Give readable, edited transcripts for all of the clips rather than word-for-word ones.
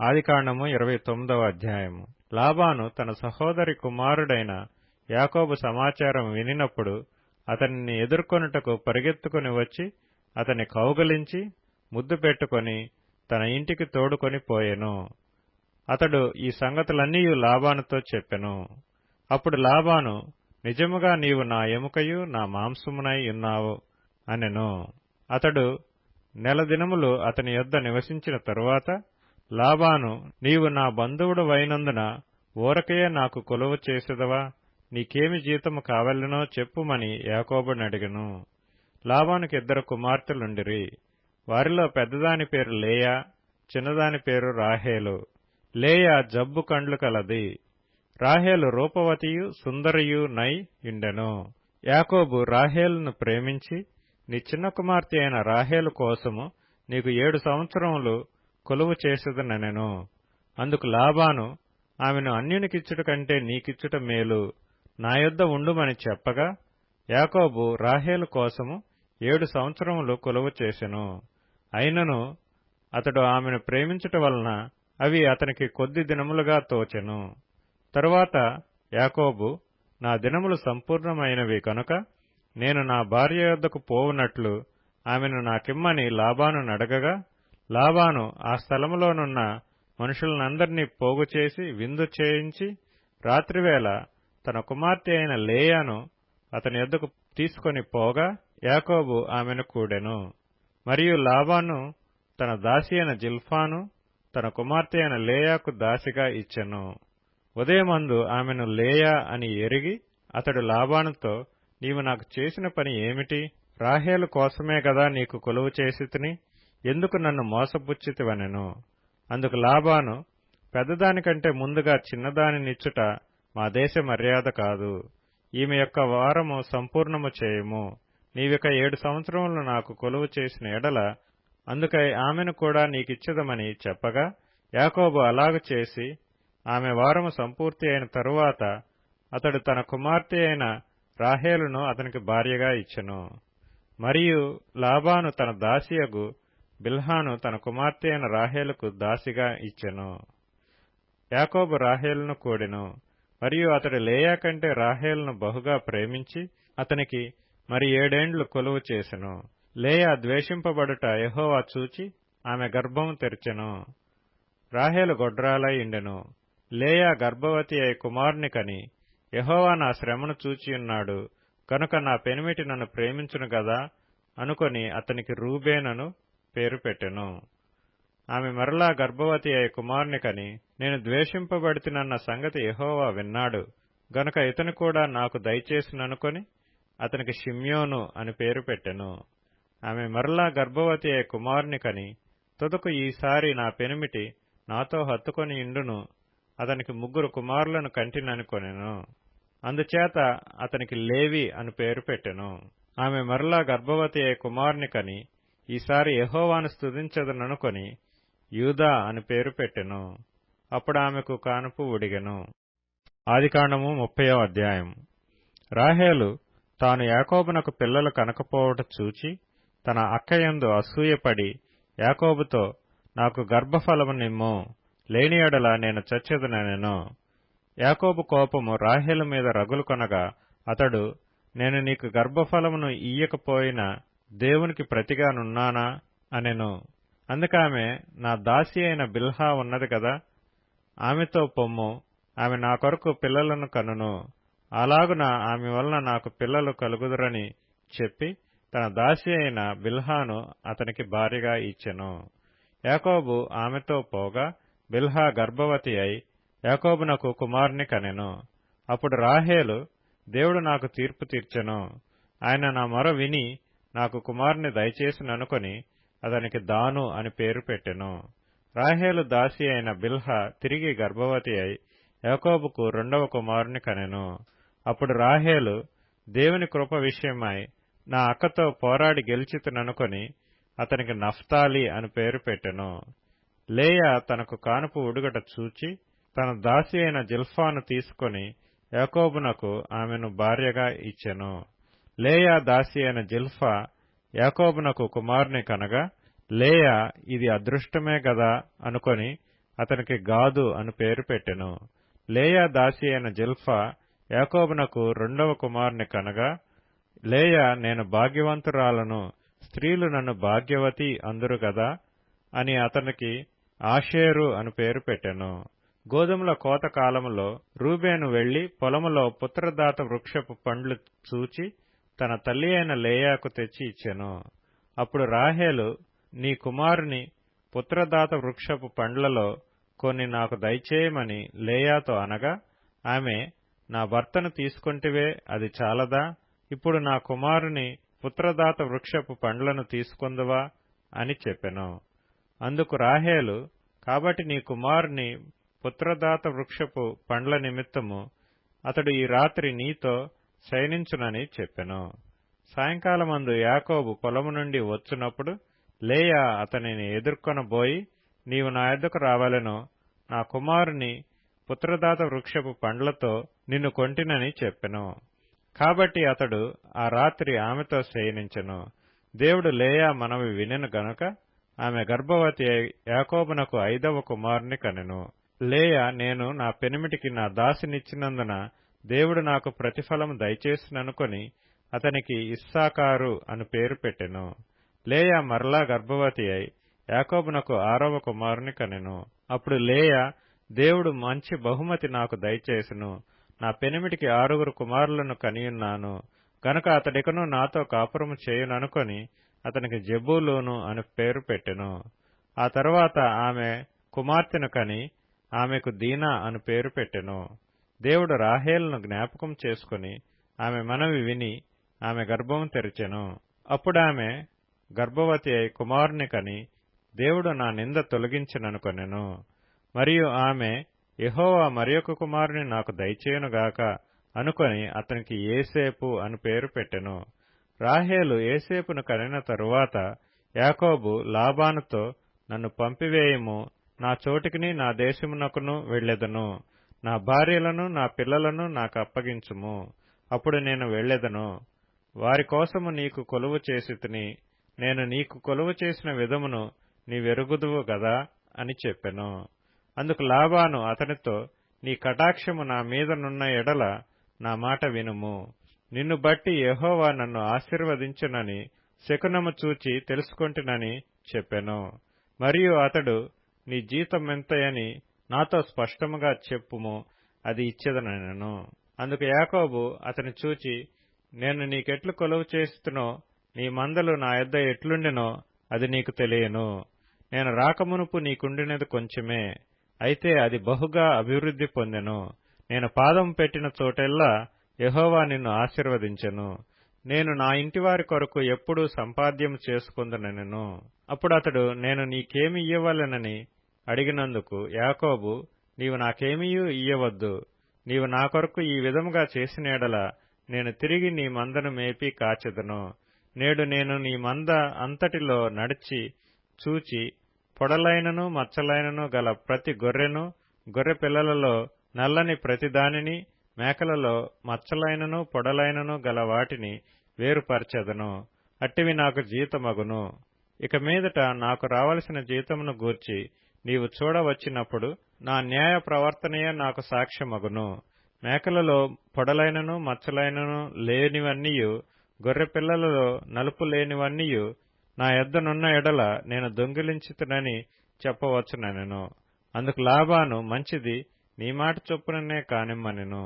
ఆదికాండము 29వ అధ్యాయము. లాబాను తన సహోదరి కుమారుడైన యాకోబు సమాచారం వినినప్పుడు అతనిని ఎదుర్కొనుటకు పరిగెత్తుకుని వచ్చి అతని కౌగలించి ముద్దు పెట్టుకొని తన ఇంటికి తోడుకొని పోయెను. అతడు ఈ సంగతులన్నీ లాబానుతో చెప్పెను. అప్పుడు లాబాను, నిజముగా నీవు నా ఎముకయు నా మాంసమునై ఉన్నావు అనెను. అతడు నెల దినములు అతని యొద్ద నివసించిన తరువాత లాబాను, నీవు నా బంధువుడు వైనందున ఊరకయే నాకు కొలువు చేసెదవా? నీకేమి జీతము కావలెనో చెప్పుమని యాకోబునడిగెను. లాబానుకి 2 కుమార్తెలుండిరి. వారిలో పెద్దదాని పేరు లేయా, చిన్నదాని పేరు రాహేలు. లేయా జబ్బు కండ్లు కలది. రాహేలు రూపవతియు సుందరియు నై యుండెను. యాకోబు రాహేలును ప్రేమించి, నీ చిన్న కుమార్తె అయిన రాహేలు కోసము నీకు 7 సంవత్సరములు కొలువు చేసేదనెను. అందుకు లాబాను, ఆమెను అన్యునికిచ్చుట కంటే నీకిచ్చుట మేలు, నా యొద్ద ఉండుమని చెప్పగా యాకోబు రాహేలు కోసము 7 సంవత్సరములు కొలువు చేసెను. అయినను అతడు ఆమెను ప్రేమించుట వలన అవి అతనికి కొద్ది దినములుగా తోచెను. తరువాత యాకోబు, నా దినములు సంపూర్ణమైనవి కనుక నేను నా భార్య యొద్దకు పోవునట్లు ఆమెను నాకిమ్మని లాబాను నడగగా, లాబాను ఆ స్థలములోనున్న మనుషులనందరినీ పోగుచేసి విందు చేయించి రాత్రివేళ తన కుమార్తె అయిన లేయాను అతని యొద్దకు తీసుకొని పోగా యాకోబు ఆమెను కూడెను. మరియు లాబాను తన దాసి అయిన జిల్పాను తన కుమార్తె అయిన లేయాకు దాసిగా ఇచ్చెను. ఉదయమందు ఆమెను లేయా అని ఎరిగి అతడు లాబానుతో, నీవు నాకు చేసిన పని ఏమిటి? రాహేలు కోసమే గదా నీకు కొలువు చేసితిని, ఎందుకు నన్ను మోసపుచ్చితివనెను. అందుకు లాబాను, పెద్దదానికంటే ముందుగా చిన్నదానినిచ్చుట మా దేశ మర్యాద కాదు. ఈమె యొక్క వారము సంపూర్ణము చేయము. నీవిక 7 సంవత్సరములు నాకు కొలువు చేసిన ఎడల అందుకై ఆమెను కూడా నీకిచ్చెదమని చెప్పగా యాకోబు అలాగ చేసి ఆమె వారము సంపూర్తి అయిన తరువాత అతడు తన కుమార్తె అయిన రాహేలును అతనికి భార్యగా ఇచ్చెను. మరియు లాబాను తన దాసియగు బిల్హాను తన కుమార్తె అయిన రాహేలుకు దాసిగా ఇచ్చెను. యాకోబు రాహేలును కూడెను. మరియు అతడు లేయా కంటే రాహేలును బహుగా ప్రేమించి అతనికి మరి 7 ఏండ్లు కొలువు చేసెను. లేయా ద్వేషింపబడుట యెహోవా చూచి ఆమె గర్భము తెరిచెను. రాహేలు గొడ్రాలై ఉండెను. లేయా గర్భవతి అయి కుమారుని కని, యెహోవా నా శ్రమను చూచియున్నాడు కనుక నా పెనిమిటి నన్ను ప్రేమించును గదా అనుకొని అతనికి రూబేనను పేరు పెట్టెను. ఆమె మరలా గర్భవతి అయి కుమారుని కని, నేను ద్వేషింపబడితినన్న సంగతి యెహోవా విన్నాడు గనుక ఇతను కూడా నాకు దయచేసిననుకొని అతనికి షిమ్యోను అని పేరు పెట్టెను. ఆమె మరలా గర్భవతి అయి కుమారుని కని, తుదకు ఈసారి నా పెనిమిటి నాతో హత్తుకొని ఇండును, అతనికి 3 కుమారులను కంటిననుకొనెను. అందుచేత అతనికి లేవి అని పేరు పెట్టెను. ఆమె మరలా గర్భవతి అయి కుమారుని కని, ఈసారి యెహోవాను స్తుతించదననుకొని యూదా అని పేరు పెట్టెను. అప్పుడు ఆమెకు కానుపు ఉడిగెను. ఆదికాండము 30వ అధ్యాయం. రాహేలు తాను యాకోబునకు పిల్లలు కనకపోవట చూచి తన అక్కయందు అసూయపడి యాకోబుతో, నాకు గర్భఫలము నిమ్ము, లేని ఎడల నేను చచ్చెదనెను. యాకోబు కోపము రాహేలు మీద రగులు కొనగా అతడు, నేను నీకు గర్భఫలమును ఇయ్యకపోయినా దేవునికి ప్రతిగానున్నానా అనెను. అందుకామె, నా దాసి అయిన బిల్హా ఉన్నది కదా, ఆమెతో పొమ్ము, ఆమె నా కొరకు పిల్లలను కనును, అలాగున ఆమె వలన నాకు పిల్లలు కలుగుదురని చెప్పి తన దాసి అయిన బిల్హాను అతనికి భార్యగా ఇచ్చెను. యాకోబు ఆమెతో పోగా బిల్హా గర్భవతి అయి యాకోబునకు కుమారుని కనెను. అప్పుడు రాహేలు, దేవుడు నాకు తీర్పు తీర్చెను, ఆయన నా మొర విని నాకు కుమారుని దయచేసిననుకొని అతనికి దాను అని పేరు పెట్టెను. రాహేలు దాసి అయిన బిల్హా తిరిగి గర్భవతి అయి యాకోబుకు 2వ కుమారుని కనెను. అప్పుడు రాహేలు, దేవుని కృప విషయమై నా అక్కతో పోరాడి గెలిచితిననుకొని అతనికి నఫ్తాలి అని పేరు పెట్టెను. లేయా తనకు కానుపు ఉడుగట చూచి తన దాసి అయిన జిల్పాను తీసుకొని యాకోబునకు ఆమెను భార్యగా ఇచ్చెను. లేయా దాసి అయిన జిల్పా యాకోబునకు కుమారుని కనగా లేయా ఇది అదృష్టమే గదా అనుకొని అతనికి గాదు అని పేరు పెట్టెను. లేయా దాసి అయిన జిల్పా యాకోబునకు రెండవ కుమారుని కనగా, లేయా నేను భాగ్యవంతురాలను, స్త్రీలు నన్ను భాగ్యవతి అందురు గదా అని అతనికి ఆషేరు అని పేరు పెట్టెను. గోధుమల కోత కాలములో రూబేను వెళ్లి పొలములో పుత్రదాత వృక్షపు పండ్లు చూచి తన తల్లి అయిన లేయాకు తెచ్చి ఇచ్చెను. అప్పుడు రాహేలు, నీ కుమారుని పుత్రదాత వృక్షపు పండ్లలో కొన్ని నాకు దయచేయమని లేయాతో అనగా, ఆమె, నా భర్తను తీసుకొంటివే, అది చాలదా? ఇప్పుడు నా కుమారుని పుత్రదాత వృక్షపు పండ్లను తీసుకొందువా అని చెప్పెను. అందుకు రాహేలు, కాబట్టి నీ కుమారుని పుత్రదాత వృక్షపు పండ్ల నిమిత్తము అతడు ఈ రాత్రి నీతో శయనించునని చెప్పెను. సాయంకాలమందు యాకోబు పొలము నుండి వచ్చునప్పుడు లేయా అతనిని ఎదుర్కొనబోయి, నీవు నా యొద్దకు రావలెను, నా కుమారుని పుత్రదాత వృక్షపు పండ్లతో నిన్ను కొంటినని చెప్పెను. కాబట్టి అతడు ఆ రాత్రి ఆమెతో శయనించెను. దేవుడు లేయా మనవి వినెను గనుక ఆమె గర్భవతి అయి యాకోబునకు 5వ కుమారుని కనెను. లేయా, నేను నా పెనిమిటికి నా దాసినిచ్చినందున దేవుడు నాకు ప్రతిఫలము దయచేసిననుకొని అతనికి ఇస్సాకారు అని పేరు పెట్టెను. లేయా మరలా గర్భవతి అయి యాకోబునకు 6వ కుమారుని కనెను. అప్పుడు లేయా, దేవుడు మంచి బహుమతి నాకు దయచేసెను, నా పెనిమిటికి 6 కుమారులను కనియున్నాను గనుక అతడికను నాతో కాపురము చేయుననుకొని అతనికి జెబూలూను అని పేరు పెట్టెను. ఆ తరువాత ఆమె కుమార్తెను కని ఆమెకు దీనా అని పేరు పెట్టెను. దేవుడు రాహేలును జ్ఞాపకం చేసుకుని ఆమె మనవి విని ఆమె గర్భము తెరిచెను. అప్పుడామె గర్భవతి అయి కుమారుని కని దేవుడు నా నింద తొలగించెననుకొనెను. మరియు ఆమె, యెహోవా మరియొక కుమారుని నాకు దయచేయునుగాక అనుకొని అతనికి ఏసేపు అని పేరు పెట్టెను. రాహేలు ఏసేపును కనిన తరువాత యాకోబు లాబానుతో, నన్ను పంపివేయుము, నా చోటికిని నా దేశమునకును వెళ్ళెదను, నా భార్యలను నా పిల్లలను నాకు అప్పగించుము, అప్పుడు నేను వెళ్ళెదను. వారి కోసము నీకు కొలువు చేసితిని, నేను నీకు కొలువు చేసిన విధమును నీవెరుగుదువు గదా అని చెప్పెను. అందుకు లాబాను అతనితో, నీ కటాక్షము నా మీదనున్న ఎడల నా మాట వినుము, నిన్ను బట్టి యెహోవా నన్ను ఆశీర్వదించునని శకునము చూచి తెలుసుకొంటినని చెప్పెను. మరియు అతడు, నీ జీతమెంతయని నాతో స్పష్టముగా చెప్పుము, అది ఇచ్చెదనెను. అందుకు యాకోబు అతని చూచి, నేను నీకెట్లు కొలువు చేస్తునో నీ మందలు నా యొద్ద ఎట్లుండెనో అది నీకు తెలియను. నేను రాకమునుపు నీకుండినది కొంచెమే, అయితే అది బహుగా అభివృద్ధి పొందెను. నేను పాదం పెట్టిన చోటెల్లా యెహోవా నిన్ను ఆశీర్వదించెను. నేను నా ఇంటివారి కొరకు ఎప్పుడూ సంపాద్యము చేసుకుందునెను. అప్పుడు అతడు, నేను నీకేమి ఇయ్యవలెనని అడిగినందుకు యాకోబు, నీవు నాకేమీయూ ఇయ్యవద్దు, నీవు నా కొరకు ఈ విధముగా చేసిన ఎడల నేను తిరిగి నీ మందను మేపి కాచెదను. నేడు నేను నీ మంద అంతటిలో నడిచి చూచి పొడలైనను మచ్చలైనను గల ప్రతి గొర్రెను, గొర్రె పిల్లలలో నల్లని ప్రతిదానిని, మేకలలో మచ్చలైనను పొడలైనను గల వాటిని వేరుపరచెదను. అట్టివి నాకు జీతమగును. ఇక మీదట నాకు రావలసిన జీతమును గూర్చి నీవు చూడవచ్చినప్పుడు నా న్యాయ ప్రవర్తనయే నాకు సాక్ష్యమగును. మేకలలో పొడలైనను మచ్చలైనను లేనివన్నీయు, గొర్రె పిల్లలలో నలుపు లేనివన్నీయు నా యొద్దనున్న ఎడల నేను దొంగిలించితినని చెప్పవచ్చునెను. అందుకు లాబాను, మంచిది, నీ మాట చొప్పుననే కానిమ్మనెను.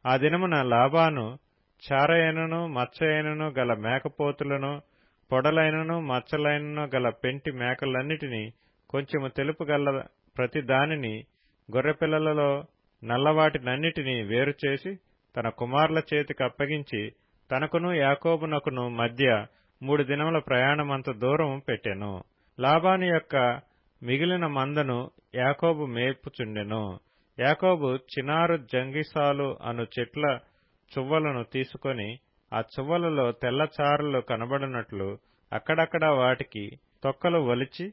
ఆ దినమున లాబాను చారయైనను మచ్చయైనను గల మేకపోతులను, పొడలైనను మచ్చలైనను గల పెంటి మేకలన్నిటినీ, కొంచెము తెలుపు గల ప్రతి దానిని, గొర్రెపిల్లలలో నల్లవాటినన్నిటినీ వేరుచేసి తన కుమారుల చేతికి అప్పగించి తనకును యాకోబునకును మధ్య 3 దినముల ప్రయాణమంత దూరం పెట్టెను. లాబాను యొక్క మిగిలిన మందను యాకోబు మేపుచుండెను. యాకోబు చినారు జంగిసాలు అను చెట్ల చువ్వలను తీసుకొని ఆ చువ్వలలో తెల్లచారలు కనబడినట్లు అక్కడక్కడ వాటికి తొక్కలు వలిచి,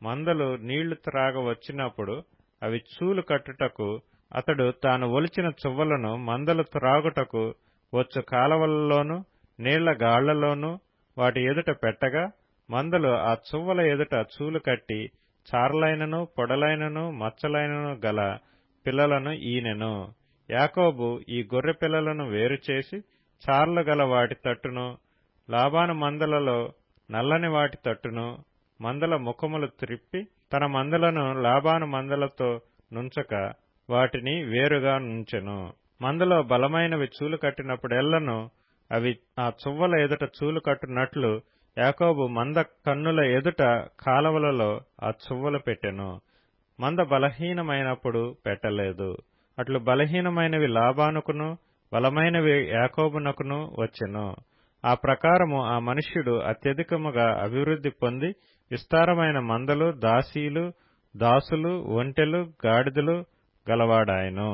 మందలు నీళ్లు త్రాగ వచ్చినప్పుడు అవి చూలు కట్టుటకు అతడు తాను ఒలిచిన చువ్వలను మందలు త్రాగుటకు వచ్చు కాలవలలోనూ నీళ్ల గాళ్లలోనూ వాటి ఎదుట పెట్టగా, మందలు ఆ చువ్వల ఎదుట చూలు కట్టి చారలైనను పొడలైనను మచ్చలైనను గల పిల్లలను ఈనెను. యాకోబు ఈ గొర్రె పిల్లలను వేరుచేసి చారలు గల వాటి తట్టును, లాబాను మందలలో నల్లని వాటి తట్టును, మందల ముఖములు త్రిప్పి తన మందలను లాబాను మందలతో నుంచక వాటిని వేరుగా నుంచెను. మందలో బలమైనవి చూలు కట్టినప్పుడెల్లను అవి ఆ చువ్వల ఎదుట చూలు కట్టునట్లు యాకోబు మంద కన్నుల ఎదుట కాలవలలో ఆ చువ్వలు పెట్టెను. మంద బలహీనమైనప్పుడు పెట్టలేదు. అట్లు బలహీనమైనవి లాబానుకును బలమైనవి యాకోబునకును వచ్చెను. ఆ ప్రకారము ఆ మనుష్యుడు అత్యధికముగా అభివృద్ధి పొంది విస్తారమైన మందలు, దాసీలు, దాసులు, ఒంటెలు, గాడిదలు గలవాడాయెను.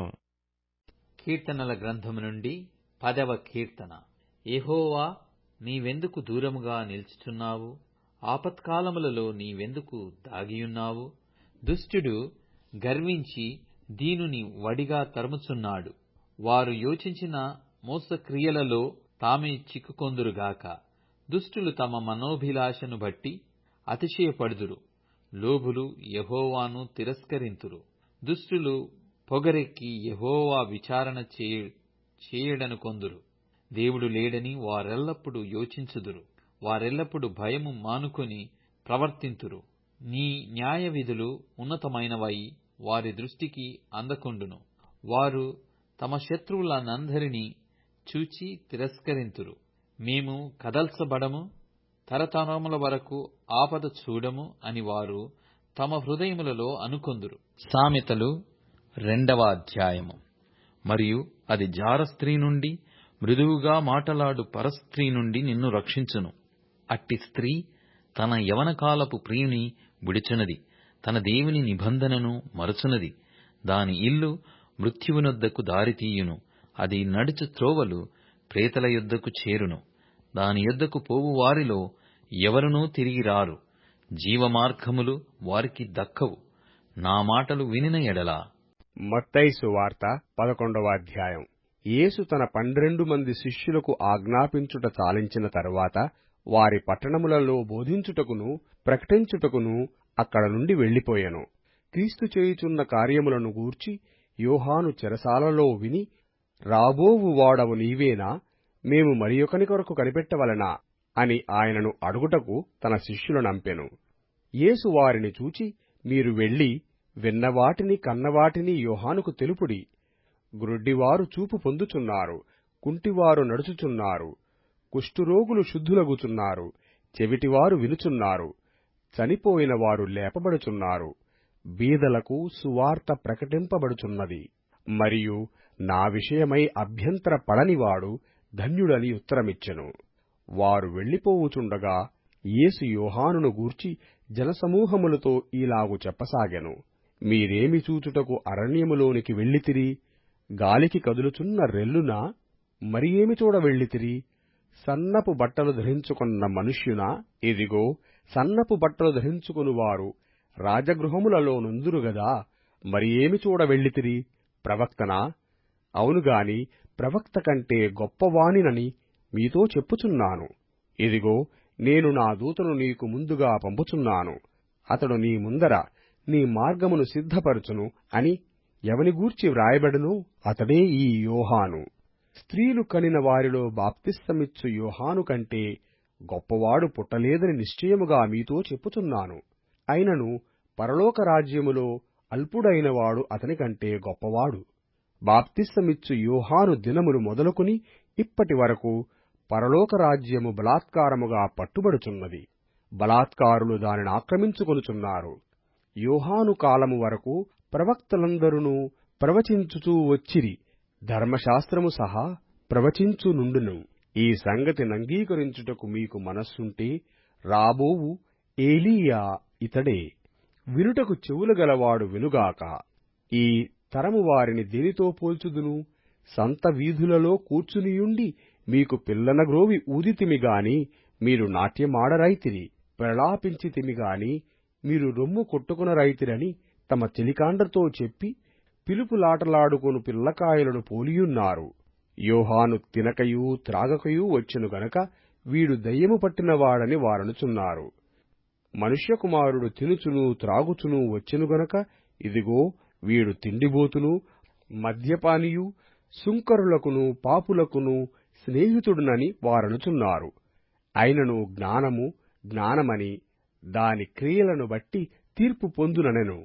కీర్తనల గ్రంథము నుండి 10వ కీర్తన. యెహోవా, నీవెందుకు దూరముగా నిలుచుచున్నావు? ఆపత్కాలములలో నీవెందుకు దాగియున్నావు? దుష్టుడు గర్వించి దీనుని వడిగా తరుముచున్నాడు. వారు యోచించిన మోసక్రియలలో తామే చిక్కుకొందురుగాక. దుష్టులు తమ మనోభిలాషను బట్టి అతిశయపడుదురు. లోభులు యెహోవాను తిరస్కరింతురు. దుష్టులు పొగరెక్కి యెహోవా విచారణ చేయడనుకొందురు. దేవుడు లేడని వారెల్లప్పుడు యోచించుదురు. వారెల్లప్పుడు భయము మానుకొని ప్రవర్తింతురు. నీ న్యాయ విధులు ఉన్నతమైనవై వారి దృష్టికి అందకుండును. వారు తమ శత్రువులనందరినీ చూచి తిరస్కరింతురు. మేము కదల్చబడము, తరతరముల వరకు ఆపద చూడము అని వారు తమ హృదయములలో అనుకొందురు. సామెతలు 2వ అధ్యాయము. మరియు అది జార స్త్రీ నుండి, మృదువుగా మాటలాడు పరస్త్రీ నుండి నిన్ను రక్షించును. అట్టి స్త్రీ తన యవనకాలపు ప్రియుని విడుచునది, తన దేవుని నిబంధనను మరచునది. దాని ఇల్లు మృత్యువునొద్దకు దారితీయును. అది నడుచు త్రోవలు ప్రేతల యొద్దకు చేరును. దాని యొద్దకు పోవు వారిలో ఎవరునూ తిరిగి రారు. జీవమార్గములు వారికి దక్కవు. నా మాటలు వినిన ఎడల. మత్తయి సువార్త 11వ అధ్యాయం. యేసు తన 12 మంది శిష్యులకు ఆజ్ఞాపించుట చాలించిన తరువాత వారి పట్టణములలో బోధించుటకును ప్రకటించుటకును అక్కడ నుండి వెళ్లిపోయెను. క్రీస్తు చేయుచున్న కార్యములను గూర్చి యోహాను చెరసాలలో విని, రాబోవు వాడవు నీవేనా? మేము మరియొకని కొరకు కనిపెట్టవలెనా అని ఆయనను అడుగుటకు తన శిష్యులనంపెను. యేసు వారిని చూచి, మీరు వెళ్లి విన్నవాటిని కన్నవాటిని యోహానుకు తెలుపుడి. గ్రుడ్డివారు చూపు పొందుచున్నారు, కుంటివారు నడుచుచున్నారు, కుష్ఠురోగులు శుద్ధులగుచున్నారు, చెవిటివారు వినుచున్నారు, చనిపోయిన వారు లేపబడుచున్నారు, బీదలకు సువార్త ప్రకటింపబడుచున్నది. మరియు నా విషయమై అభ్యంతర పడనివాడు ధన్యుడని ఉత్తరమిచ్చెను. వారు వెళ్లిపోవుచుండగా యేసు యోహానును గూర్చి జనసమూహములతో ఈలాగు చెప్పసాగెను. మీరేమి చూచుటకు అరణ్యములోనికి వెళ్ళితిరి? గాలికి కదులుచున్న రెల్లునా? మరి ఏమి చూడ వెళ్ళితిరి? సన్నపు బట్టలు ధరించుకున్న మనుష్యునా? ఇదిగో, సన్నపు బట్టలు ధరించుకునివారు రాజగృహములలో నుందురు గదా. మరి ఏమి చూడ వెళ్ళితిరి? ప్రవక్తనా? అవునుగాని ప్రవక్త కంటే గొప్పవానినని మీతో చెప్పుచున్నాను. ఇదిగో, నేను నా దూతను నీకు ముందుగా పంపుచున్నాను. అతడు నీ ముందర నీ మార్గమును సిద్ధపరచును అని ఎవని గూర్చి వ్రాయబడును? అతడే ఈ యోహాను. స్త్రీలు కనిన వారిలో బాప్తిస్తమిచ్చు యోహాను కంటే గొప్పవాడు పుట్టలేదని నిశ్చయముగా మీతో చెప్పుచున్నాను. అయినను పరలోక రాజ్యములో అల్పుడైనవాడు అతని కంటే గొప్పవాడు. బాప్తిస్తమిచ్చు యోహాను దినములు మొదలుకొని ఇప్పటి వరకు పరలోక రాజ్యము బలాత్కారముగా పట్టుబడుచున్నది. బలాత్కారులు దానిని ఆక్రమించుకొనుచున్నారు. యోహాను కాలము వరకు ప్రవక్తలందరూ ప్రవచించుచూ వచ్చిరి, ధర్మశాస్త్రము సహా ప్రవచించునుండును. ఈ సంగతినంగీకరించుటకు మీకు మనస్సుంటే రాబోవు ఏలీయా ఇతడే. వినుటకు చెవులు గలవాడు వినుగాక. ఈ తరము వారిని దేనితో పోల్చుదును? సంత వీధులలో కూర్చునియుండి మీకు పిల్లనగ్రోవి ఊదితిమిగాని మీరు నాట్యమాడరైతిరి, ప్రలాపించితిమిగాని మీరు రొమ్ము కొట్టుకునరైతిరని తమ చెలికాండ్రతో చెప్పి పిలుపులాటలాడుకొను పిల్లకాయలను పోలియున్నారు. యోహాను తినకయూ త్రాగకయూ వచ్చెను గనక వీడు దయ్యము పట్టినవాడని వారనుచున్నారు. మనుష్యకుమారుడు తినుచును త్రాగుచును వచ్చెను గనుక ఇదిగో వీడు తిండిబోతును మద్యపానియు సుంకరులకును పాపులకును స్నేహితుడునని వారనుచున్నారు. అయినను జ్ఞానము జ్ఞానమని దాని క్రియలను బట్టి తీర్పు పొందుననెను.